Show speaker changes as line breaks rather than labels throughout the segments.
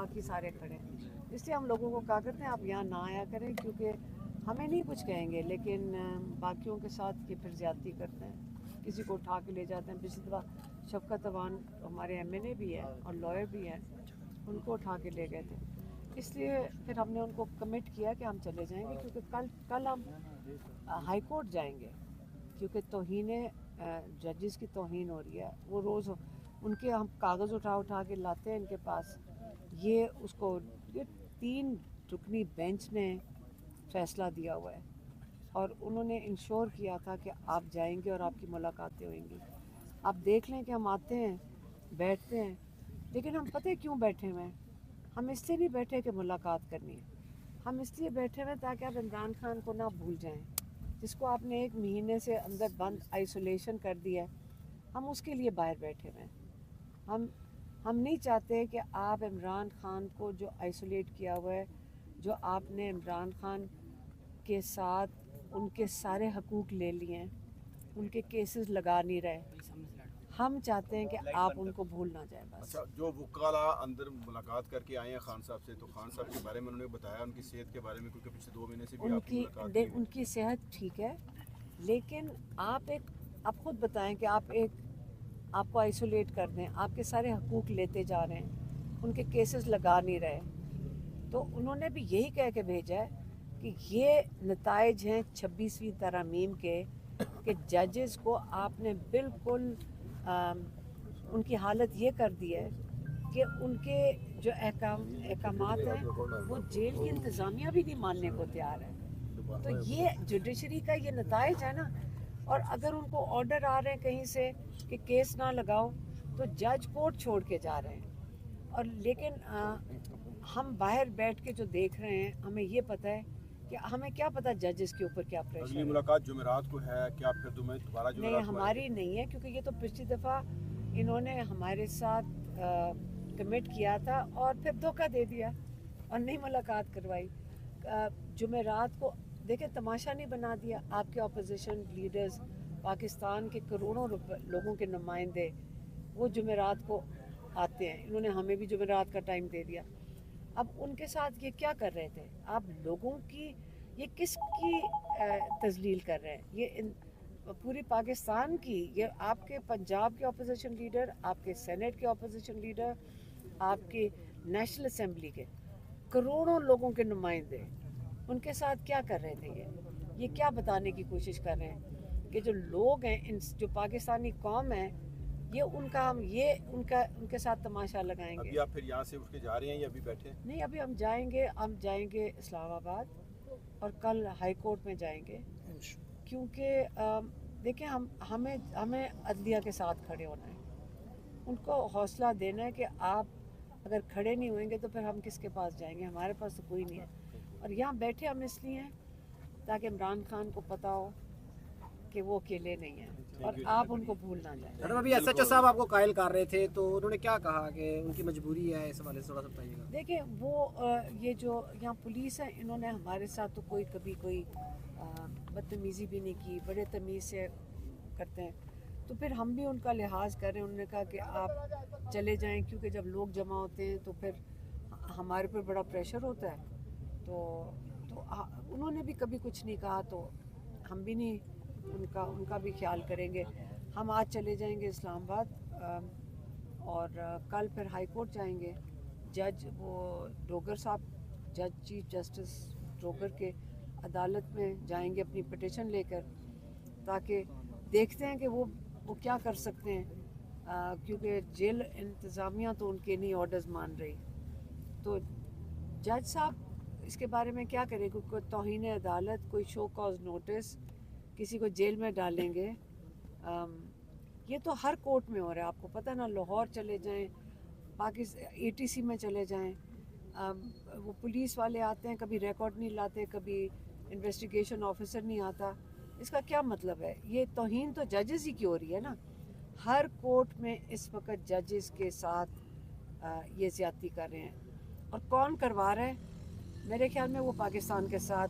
बाकी सारे खड़े हैं। इसलिए हम लोगों को कहा करते हैं आप यहाँ ना आया करें, क्योंकि हमें नहीं कुछ कहेंगे लेकिन बाकियों के साथ ये फिर ज़्यादती करते हैं, किसी को उठा के ले जाते हैं। पिछली दफ़ा शफकत अवान हमारे MNA भी है और लॉयर भी हैं, उनको उठा के ले गए थे। इसलिए फिर हमने उनको कमिट किया कि हम चले जाएंगे, क्योंकि कल हम हाई कोर्ट जाएंगे, क्योंकि तौहीन जजेस की तौहीन हो रही है। वो रोज़ उनके हम कागज़ उठा के लाते हैं इनके पास। ये 3 रुकनी बेंच ने फ़ैसला दिया हुआ है और उन्होंने इंश्योर किया था कि आप जाएंगे और आपकी मुलाकातें होंगी। आप देख लें कि हम आते हैं, बैठते हैं, लेकिन हम पता है क्यों बैठे हुए हैं? हम इसलिए नहीं बैठे कि मुलाकात करनी है, हम इसलिए बैठे हुए हैं ताकि आप इमरान खान को ना भूल जाएं, जिसको आपने 1 महीने से अंदर बंद आइसोलेशन कर दिया है। हम उसके लिए बाहर बैठे हुए हैं। हम नहीं चाहते कि आप इमरान खान को जो आइसोलेट किया हुआ है, जो आपने इमरान खान के साथ उनके सारे हकूक़ ले लिए हैं, उनके केसेस लगा नहीं रहे, हम चाहते हैं कि आप उनको भूल ना जाए बस।
अच्छा, जो वकाला अंदर मुलाकात करके आए हैं खान साहब से, तो खान साहब के बारे में उन्होंने बताया उनकी सेहत के बारे में, क्योंकि पिछले 2 महीने से भी आपकी मुलाकात नहीं हुई।
उनकी सेहत ठीक है, लेकिन आप खुद बताएं कि आपको आइसोलेट कर दें, आपके सारे हकूक़ लेते जा रहे हैं, उनके केसेस लगा नहीं रहे, तो उन्होंने भी यही कह के भेजा है कि ये नताइज हैं 26वीं तरमीम के, कि जजेस को आपने बिल्कुल उनकी हालत ये कर दी है कि उनके जो अहकामात हैं वो जेल की इंतज़ामिया भी नहीं मानने को तैयार है। तो ये जुडिशरी का ये नताइज है ना। और अगर उनको ऑर्डर आ रहे हैं कहीं से कि केस ना लगाओ, तो जज कोर्ट छोड़ के जा रहे हैं। और लेकिन हम बाहर बैठ के जो देख रहे हैं, हमें ये पता है कि हमें क्या पता जजेस के ऊपर क्या प्रेशर है।
अगली मुलाकात जुमेरात को है, क्या फिर तुम्हें दोबारा
नहीं, हमारी नहीं है, क्योंकि ये तो पिछली दफ़ा इन्होंने हमारे साथ कमिट किया था और फिर धोखा दे दिया और नहीं मुलाकात करवाई। जुमेरात को देखें, तमाशा नहीं बना दिया। आपके अपोजिशन लीडर्स, पाकिस्तान के करोड़ों लोगों के नुमाइंदे, वो जुमेरात को आते हैं। इन्होंने हमें भी जुमेरात का टाइम दे दिया। अब उनके साथ ये क्या कर रहे थे? आप लोगों की ये किसकी तजलील कर रहे हैं? ये पूरी पाकिस्तान की, ये आपके पंजाब के अपोजिशन लीडर, आपके सेनेट के अपोजिशन लीडर, आपके नेशनल असेंबली के करोड़ों लोगों के नुमाइंदे, उनके साथ क्या कर रहे थे? ये क्या बताने की कोशिश कर रहे हैं कि जो लोग हैं, जो पाकिस्तानी कौम है, ये उनके साथ तमाशा लगाएंगे।
अभी आप फिर यहाँ से उठ के जा रहे हैं या अभी बैठे?
नहीं, अभी हम जाएंगे इस्लामाबाद और कल हाई कोर्ट में जाएंगे, क्योंकि देखिए हमें अदलिया के साथ खड़े होना है, उनको हौसला देना है कि आप अगर खड़े नहीं होंगे तो फिर हम किसके पास जाएंगे? हमारे पास तो कोई नहीं है। और यहाँ बैठे हम इसलिए हैं ताकि इमरान खान को पता हो कि वो अकेले नहीं हैं और आप उनको भूल ना जाए।
मैडम, अभी SHO साहब आपको कायल कर रहे थे, तो उन्होंने क्या कहा कि उनकी मजबूरी है, इस हवाले से थोड़ा सा बताइएगा।
देखिए, वो ये जो यहाँ पुलिस है, इन्होंने हमारे साथ तो कभी कोई बदतमीज़ी भी नहीं की, बड़े तमीज़ से करते हैं। तो फिर हम भी उनका लिहाज कर रहे हैं। उन्होंने कहा कि आप चले जाएं, क्योंकि जब लोग जमा होते हैं तो फिर हमारे पर बड़ा प्रेशर होता है। तो उन्होंने भी कभी कुछ नहीं कहा, तो हम भी नहीं उनका भी ख्याल करेंगे। हम आज चले जाएंगे इस्लामाबाद और कल फिर हाई कोर्ट जाएंगे। जज वो डोगर साहब, जज चीफ जस्टिस डोगर के अदालत में जाएंगे अपनी पिटीशन लेकर, ताकि देखते हैं कि वो क्या कर सकते हैं, क्योंकि जेल इंतज़ामिया तो उनके नहीं ऑर्डर्स मान रही। तो जज साहब इसके बारे में क्या करें? कोई तौहीन अदालत, कोई शो कॉज नोटिस, किसी को जेल में डालेंगे। ये तो हर कोर्ट में हो रहा है, आपको पता ना। लाहौर चले जाएं, पाकिस्तान ATC में चले जाएं, वो पुलिस वाले आते हैं, कभी रिकॉर्ड नहीं लाते, कभी इन्वेस्टिगेशन ऑफिसर नहीं आता। इसका क्या मतलब है? ये तौहीन तो जजेस ही की हो रही है ना। हर कोर्ट में इस वक्त जजेस के साथ ये ज़्यादती कर रहे हैं। और कौन करवा रहा है? मेरे ख्याल में वो पाकिस्तान के साथ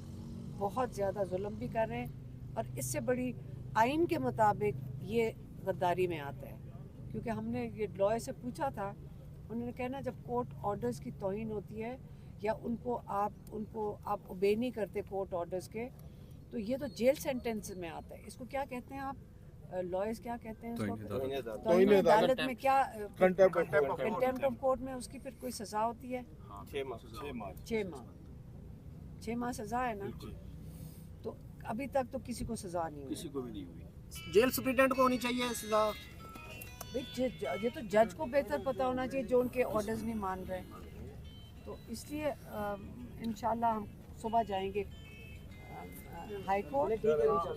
बहुत ज़्यादा जुल्म भी कर रहे हैं, और इससे बड़ी आइन के मुताबिक ये गद्दारी में आता है। क्योंकि हमने ये लॉयर से पूछा था, उन्होंने कहना जब कोर्ट ऑर्डर्स की तौहीन होती है या उनको आप ओबे नहीं करते कोर्ट ऑर्डर्स के, तो ये तो जेल सेंटेंस में आता है। इसको क्या कहते हैं आप लॉयर्स क्या कहते हैं उसको? तौहीन अदालत में क्या कंटेम्प्ट ऑफ कोर्ट में उसकी फिर कोई सज़ा होती है? 6 माह सज़ा है ना। तो अभी तक तो किसी को सज़ा नहीं हुई,
किसी को भी नहीं हुई।
जेल सुप्रिटेंडेंट को होनी चाहिए सजा।
ये तो जज को बेहतर पता होना चाहिए जो उनके ऑर्डर्स नहीं मान रहे। तो इसलिए इंशाल्लाह हम सुबह जाएंगे हाई कोर्ट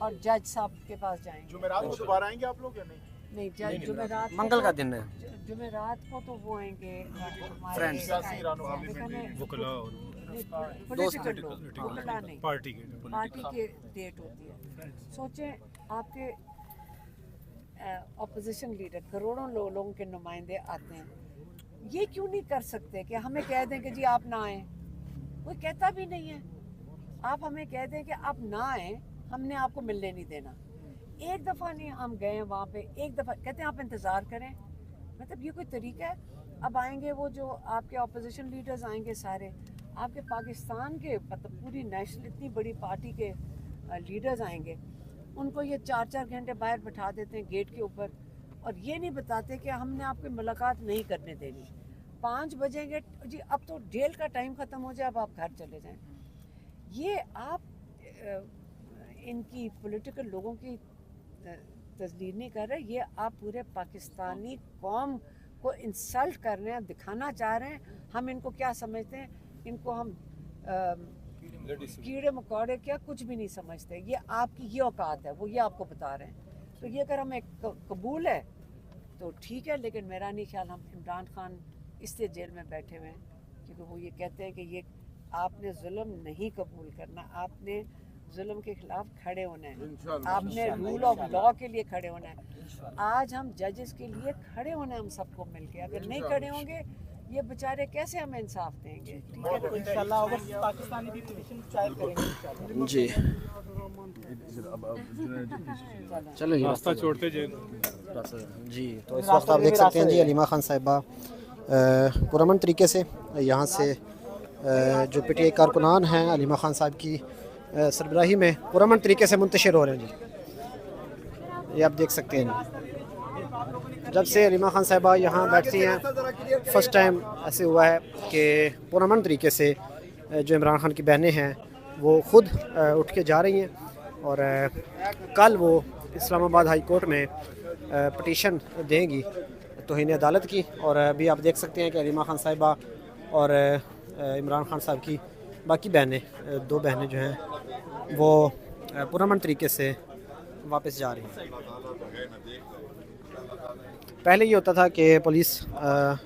और जज साहब के पास जाएंगे।
जुमेरात को दोबारा आएंगे आप लोग या नहीं?
नहीं, जज जुमेरात
मंगल का दिन है।
जुमेरात को तो वो आएंगे
Friends.
पॉलिटिकल लोग, वकला नहीं, पार्टी के डेट होती है। सोचें आपके अपोजिशन लीडर करोड़ों लोगों के नुमाइंदे आते हैं, ये क्यों नहीं कर सकते कि हमें कह दें कि जी आप ना आएँ? कोई कहता भी नहीं है। आप हमें कह दें कि आप ना आएँ, हमने आपको मिलने नहीं देना। एक दफ़ा नहीं हम गए वहाँ पे, एक दफ़ा कहते हैं आप इंतज़ार करें। मतलब ये कोई तरीका है? अब आएंगे वो जो आपके अपोजिशन लीडर्स आएंगे सारे, आपके पाकिस्तान के मतलब पूरी नेशनल इतनी बड़ी पार्टी के लीडर्स आएंगे, उनको ये 4-4 घंटे बाहर बैठा देते हैं गेट के ऊपर और ये नहीं बताते कि हमने आपकी मुलाकात नहीं करने देनी। 5 बजेंगे जी, अब तो जेल का टाइम ख़त्म हो जाए, अब आप घर चले जाएं। ये आप इनकी पॉलिटिकल लोगों की तस्दीर नहीं कर रहे, ये आप पूरे पाकिस्तानी कौम को इंसल्ट कर रहे हैं, दिखाना चाह रहे हैं हम इनको क्या समझते हैं। इनको हम कीड़े मकोड़े क्या कुछ भी नहीं समझते। ये आपकी ये औकात है, वो ये आपको बता रहे हैं। तो ये अगर हमें कबूल है तो ठीक है, लेकिन मेरा नहीं ख्याल हम इमरान खान इसलिए जेल में बैठे हुए हैं क्योंकि वो ये कहते हैं कि ये आपने जुल्म नहीं कबूल करना, आपने जुल्म के खिलाफ खड़े होना है, आपने रूल ऑफ लॉ के लिए खड़े होना है। आज हम जजेस के लिए खड़े होना है हम सबको मिलके। अगर नहीं खड़े होंगे ये बेचारे कैसे हमें इंसाफ देंगे? ठीक है, तो इंशाल्लाह
पाकिस्तानी भी पिटीशन फाइल करेंगे
जी। चलो रास्ता छोड़ते जी। तो इस वक्त आप देख सकते हैं जी हलीमा खान साहिबा पुरअमन तरीके से यहाँ से जो पीटीआई कारकुनान हैं हलीमा खान साहब की सरबराही में पुरअमन तरीके से मुंतशिर हो रहे हैं जी। ये आप देख सकते हैं जब से हलीमा खान साहिबा यहाँ बैठती हैं, फ़र्स्ट टाइम ऐसे हुआ है कि पुरअमन तरीके से जो इमरान खान की बहनें हैं वो ख़ुद उठ के जा रही हैं और कल वो इस्लामाबाद हाई कोर्ट में पटिशन देंगी तौहीन अदालत की। और अभी आप देख सकते हैं कि हलीमा खान साहिबा और इमरान खान साहब की बाकी बहनें, 2 बहनें जो हैं वो पुरअमन तरीके से वापस जा रही हैं। पहले ये होता था कि पुलिस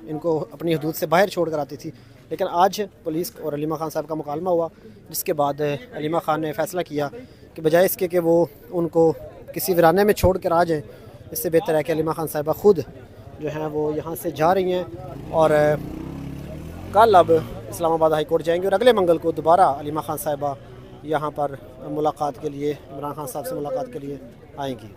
इनको अपनी हदूद से बाहर छोड़ कर आती थी, लेकिन आज पुलिस और हलीमा खान साहब का मुकालमा हुआ, जिसके बाद हलीमा खान ने फ़ैसला किया कि बजाय इसके कि वो उनको किसी वीराने में छोड़ कर आ जाएँ, इससे बेहतर है कि हलीमा खान साहिबा ख़ुद जो हैं वो यहाँ से जा रही हैं और कल अब इस्लामाबाद हाई कोर्ट जाएंगे और अगले मंगल को दोबारा हलीमा खान साहिबा यहाँ पर मुलाकात के लिए, इमरान खान साहब से मुलाकात के लिए आएंगी।